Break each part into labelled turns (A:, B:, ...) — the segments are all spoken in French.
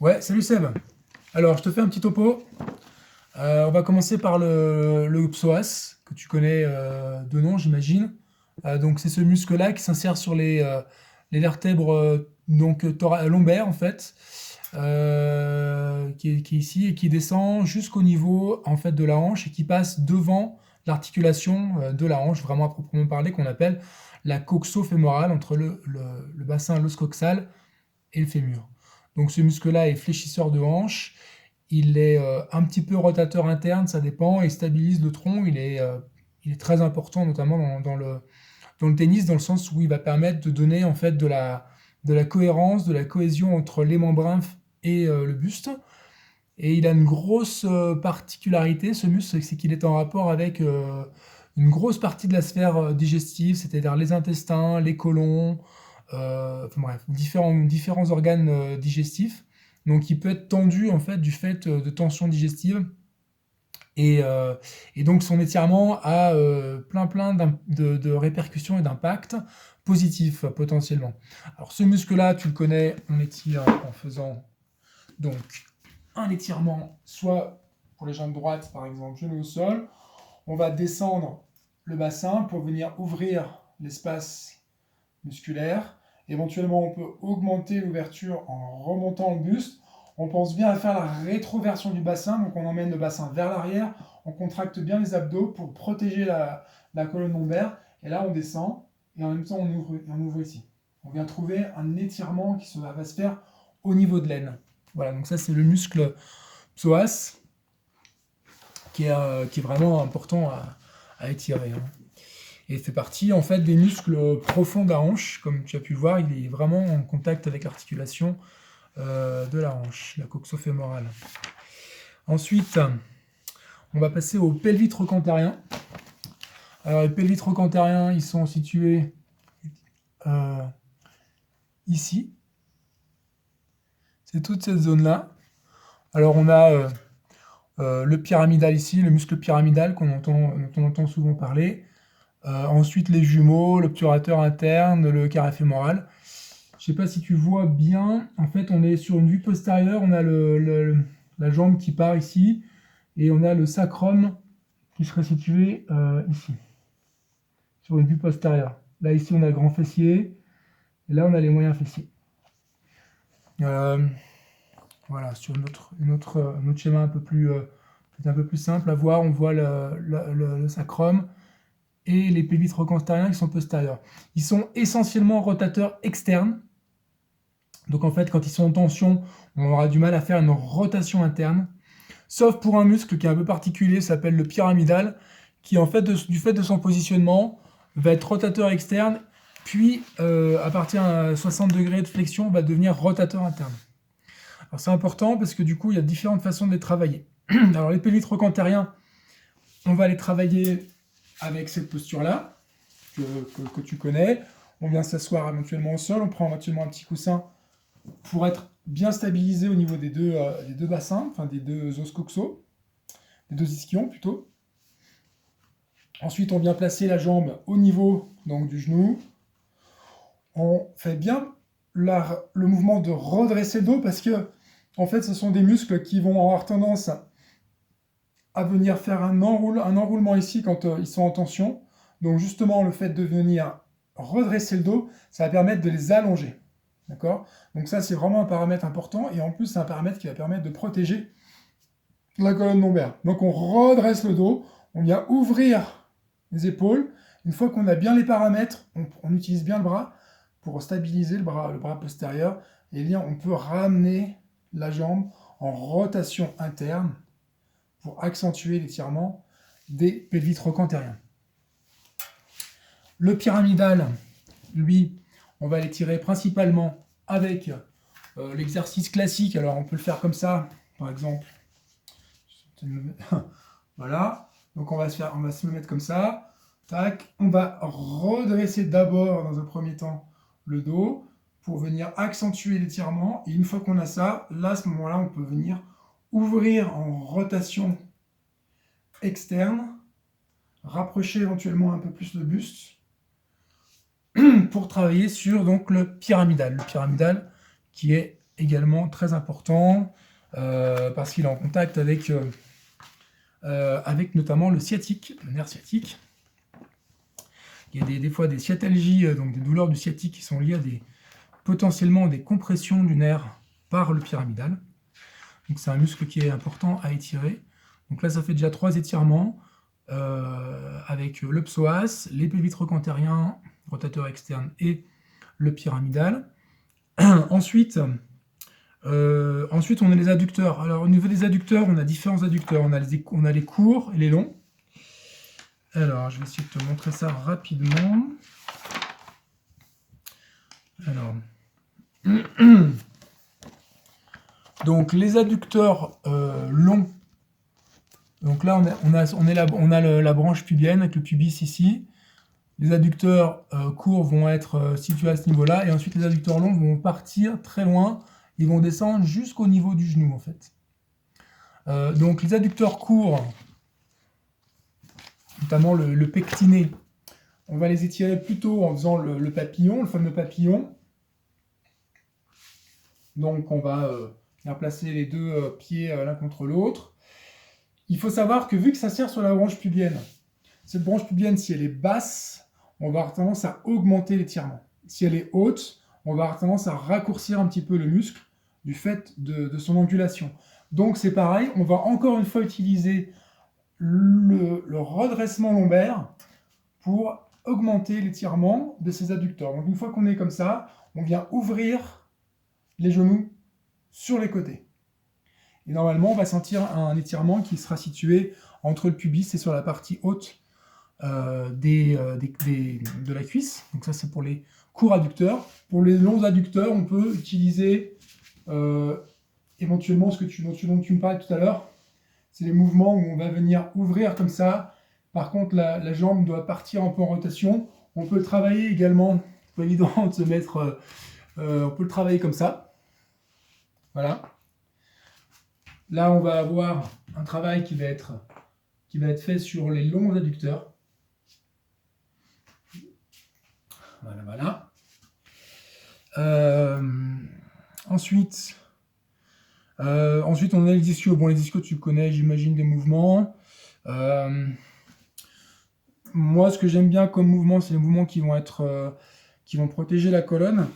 A: Ouais, salut Seb. Alors, je te fais un petit topo. On va commencer par le psoas, que tu connais de nom, j'imagine. Donc, c'est ce muscle-là qui s'insère sur les vertèbres lombaires, en fait, qui est ici et qui descend jusqu'au niveau en fait, de la hanche et qui passe devant l'articulation de la hanche, vraiment à proprement parler, qu'on appelle la coxo-fémorale entre le bassin l'os coxal et le fémur. Donc ce muscle-là est fléchisseur de hanche, il est un petit peu rotateur interne, ça dépend, il stabilise le tronc, il est très important notamment dans le tennis, dans le sens où il va permettre de donner en fait de la cohérence, de la cohésion entre les membranes et le buste. Et il a une grosse particularité, ce muscle, c'est qu'il est en rapport avec une grosse partie de la sphère digestive, c'est-à-dire les intestins, les côlons, enfin bref, différents organes digestifs. Donc il peut être tendu en fait du fait de tensions digestives. Et donc son étirement a plein de répercussions et d'impacts positifs potentiellement. Alors ce muscle-là, tu le connais, on étire en faisant donc un étirement, soit pour les jambes droites par exemple, genou au sol. On va descendre le bassin pour venir ouvrir l'espace musculaire. Éventuellement, on peut augmenter l'ouverture en remontant le buste. On pense bien à faire la rétroversion du bassin, donc on emmène le bassin vers l'arrière, on contracte bien les abdos pour protéger la colonne lombaire, et là on descend, et en même temps on ouvre ici. On vient trouver un étirement va se faire au niveau de l'aine. Voilà, donc ça c'est le muscle psoas qui est vraiment important à étirer, hein. Et fait partie en fait des muscles profonds de la hanche, comme tu as pu le voir, il est vraiment en contact avec l'articulation de la hanche, la coxo-fémorale. Ensuite, on va passer aux pelvites trochanteriens. Alors les pelvites trochanteriens, ils sont situés euh, ici. C'est toute cette zone-là. Alors on a le pyramidal ici, le muscle pyramidal dont on entend souvent parler. Ensuite les jumeaux, l'obturateur interne, le carré fémoral. Je ne sais pas si tu vois bien, en fait on est sur une vue postérieure, on a la jambe qui part ici, et on a le sacrum qui serait situé ici, sur une vue postérieure. Là ici on a le grand fessier, et là on a les moyens fessiers. Voilà, sur un autre schéma un peu plus simple à voir, on voit le sacrum et les pelvites trochanteriens qui sont postérieurs. Ils sont essentiellement rotateurs externes. Donc en fait, quand ils sont en tension, on aura du mal à faire une rotation interne. Sauf pour un muscle qui est un peu particulier, s'appelle le pyramidal, qui en fait, du fait de son positionnement, va être rotateur externe, puis à partir de 60 degrés de flexion, va devenir rotateur interne. Alors c'est important parce que du coup, il y a différentes façons de les travailler. Alors les pelvites trochanteriens, on va les travailler avec cette posture-là, que tu connais. On vient s'asseoir éventuellement au sol, on prend éventuellement un petit coussin pour être bien stabilisé au niveau des deux bassins, enfin des deux os coxaux, des deux ischions plutôt. Ensuite, on vient placer la jambe au niveau donc, du genou. On fait bien le mouvement de redresser le dos parce que, en fait, ce sont des muscles qui vont avoir tendance à venir faire un enroulement ici quand ils sont en tension. Donc, justement, le fait de venir redresser le dos, ça va permettre de les allonger. D'accord ? Donc ça, c'est vraiment un paramètre important. Et en plus, c'est un paramètre qui va permettre de protéger la colonne lombaire. Donc on redresse le dos, on vient ouvrir les épaules. Une fois qu'on a bien les paramètres, on utilise bien le bras pour stabiliser le bras postérieur. Et bien, on peut ramener la jambe en rotation interne pour accentuer l'étirement des pelvites trochanteriens. Le pyramidal, lui, on va l'étirer principalement avec l'exercice classique. Alors on peut le faire comme ça, par exemple. Voilà. Donc on va se le mettre comme ça. Tac. On va redresser d'abord, dans un premier temps, le dos pour venir accentuer l'étirement. Et une fois qu'on a ça, là, à ce moment-là, on peut venir ouvrir en rotation externe, rapprocher éventuellement un peu plus le buste pour travailler sur donc le pyramidal. Le pyramidal qui est également très important parce qu'il est en contact avec notamment le sciatique, le nerf sciatique. Il y a des fois des sciatalgies, donc des douleurs du sciatique qui sont liées à potentiellement des compressions du nerf par le pyramidal. Donc c'est un muscle qui est important à étirer. Donc là, ça fait déjà 3 étirements avec le psoas, les pelvis trochanteriens, rotateur externe et le pyramidal. Ensuite, on a les adducteurs. Alors au niveau des adducteurs, on a différents adducteurs. On a les courts et les longs. Alors, je vais essayer de te montrer ça rapidement. Alors, donc les adducteurs longs. Donc là, on a la branche pubienne avec le pubis ici. Les adducteurs courts vont être situés à ce niveau-là, et ensuite les adducteurs longs vont partir très loin. Ils vont descendre jusqu'au niveau du genou, en fait. Donc les adducteurs courts, notamment le pectiné, on va les étirer plutôt en faisant le papillon, le fameux papillon. Donc on va faire placer les deux pieds l'un contre l'autre. Il faut savoir que vu que ça sert sur la branche pubienne, cette branche pubienne, si elle est basse, on va avoir tendance à augmenter l'étirement. Si elle est haute, on va avoir tendance à raccourcir un petit peu le muscle du fait de son angulation. Donc c'est pareil, on va encore une fois utiliser le redressement lombaire pour augmenter l'étirement de ces adducteurs. Donc une fois qu'on est comme ça, on vient ouvrir les genoux sur les côtés. Et normalement, on va sentir un étirement qui sera situé entre le pubis et sur la partie haute de la cuisse. Donc ça, c'est pour les courts adducteurs. Pour les longs adducteurs, on peut utiliser éventuellement ce dont tu me parlais tout à l'heure. C'est les mouvements où on va venir ouvrir comme ça. Par contre, la jambe doit partir un peu en rotation. On peut le travailler également. C'est pas évident de se mettre... on peut le travailler comme ça. Voilà. Là, on va avoir un travail qui va être fait sur les longs adducteurs. Voilà, voilà. Ensuite, on a les ischios. Bon, les ischios, tu connais, j'imagine, des mouvements. Moi, ce que j'aime bien comme mouvement, c'est les mouvements qui vont protéger la colonne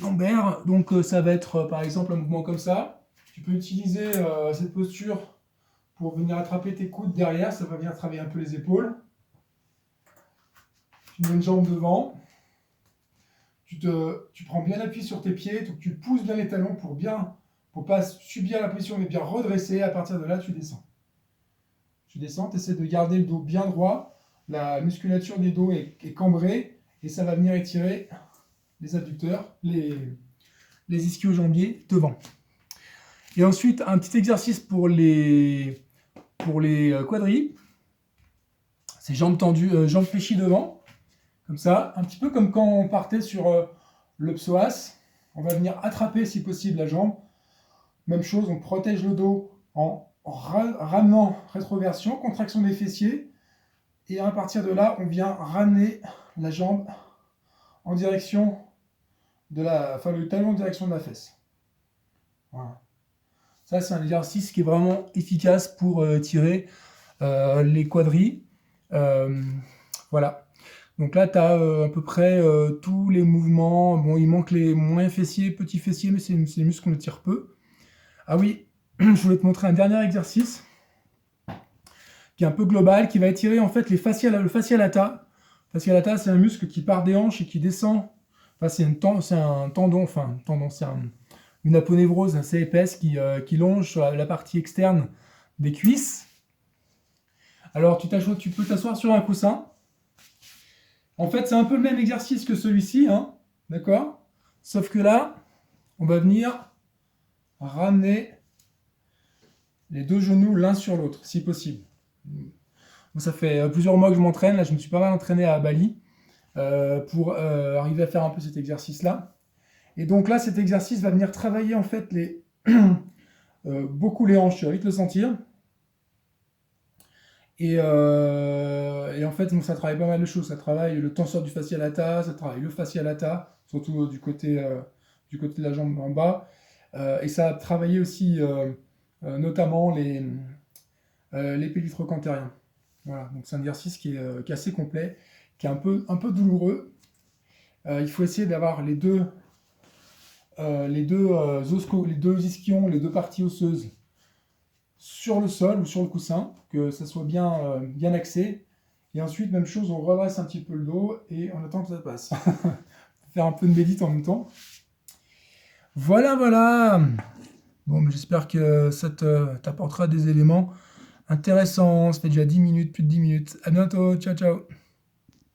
A: lombaire. Donc, ça va être, par exemple, un mouvement comme ça. Tu peux utiliser cette posture pour venir attraper tes coudes derrière. Ça va venir travailler un peu les épaules. Tu mets une jambe devant. Tu prends bien appui sur tes pieds. Donc, tu pousses bien les talons pour pas subir la position, mais bien redresser. À partir de là, tu descends. Tu descends, tu essaies de garder le dos bien droit. La musculature des dos est cambrée. Et ça va venir étirer les adducteurs, les ischio-jambiers devant. Et ensuite, un petit exercice pour les quadris. C'est jambes tendues, jambes fléchies devant. Comme ça, un petit peu comme quand on partait sur le psoas. On va venir attraper, si possible, la jambe. Même chose, on protège le dos en ramenant rétroversion, contraction des fessiers. Et à partir de là, on vient ramener la jambe en direction le talon en direction de la fesse. Voilà. Ça, c'est un exercice qui est vraiment efficace pour tirer les quadris. Voilà. Donc là, tu as à peu près tous les mouvements. Bon, il manque les moyens fessiers, petits fessiers, mais c'est des muscles qu'on étire peu. Ah oui, je voulais te montrer un dernier exercice qui est un peu global, qui va étirer en fait le fascia lata. Le fascia lata, c'est un muscle qui part des hanches et qui descend. Enfin, c'est un tendon, c'est une aponévrose assez épaisse qui longe sur la partie externe des cuisses. Alors, tu peux t'asseoir sur un coussin. En fait, c'est un peu le même exercice que celui-ci, hein, d'accord? Sauf que là, on va venir ramener les deux genoux l'un sur l'autre, si possible. Bon, ça fait plusieurs mois que je m'entraîne. Là, je me suis pas mal entraîné à Bali pour arriver à faire un peu cet exercice-là. Et donc là, cet exercice va venir travailler en fait beaucoup les hanches. Tu vas vite le sentir. Et en fait, donc, ça travaille pas mal de choses. Ça travaille le tenseur du fascia lata, ça travaille le fascia lata, surtout du côté de la jambe en bas. Et ça a travaillé aussi notamment les pelvis trochanteriens. Voilà, donc c'est un exercice qui est assez complet, qui est un peu douloureux. Il faut essayer d'avoir les deux ischions, les deux parties osseuses sur le sol ou sur le coussin, que ça soit bien axé. Et ensuite, même chose, on redresse un petit peu le dos et on attend que ça passe. Faire un peu de médite en même temps. Voilà, voilà. Bon, mais j'espère que ça t'apportera des éléments intéressants. Ça fait déjà 10 minutes, plus de 10 minutes. À bientôt. Ciao, ciao.